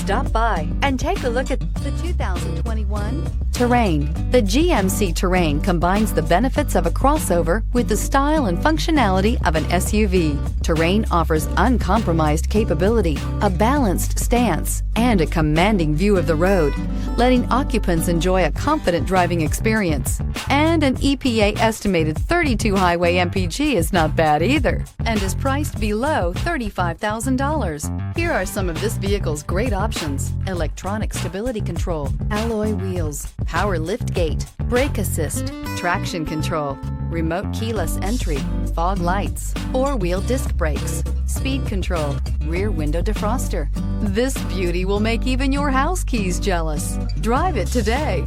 Stop by and take a look at the 2021 Terrain. The GMC Terrain combines the benefits of a crossover with the style and functionality of an SUV. Terrain offers uncompromised capability, a balanced stance, and a commanding view of the road, letting occupants enjoy a confident driving experience. And an EPA estimated 32 highway MPG is not bad either, and is priced below $35,000. Here are some of this vehicle's great options: electronic stability control, alloy wheels, power liftgate, brake assist, traction control, remote keyless entry, fog lights, four-wheel disc brakes, speed control, rear window defroster. This beauty will make even your house keys jealous. Drive it today.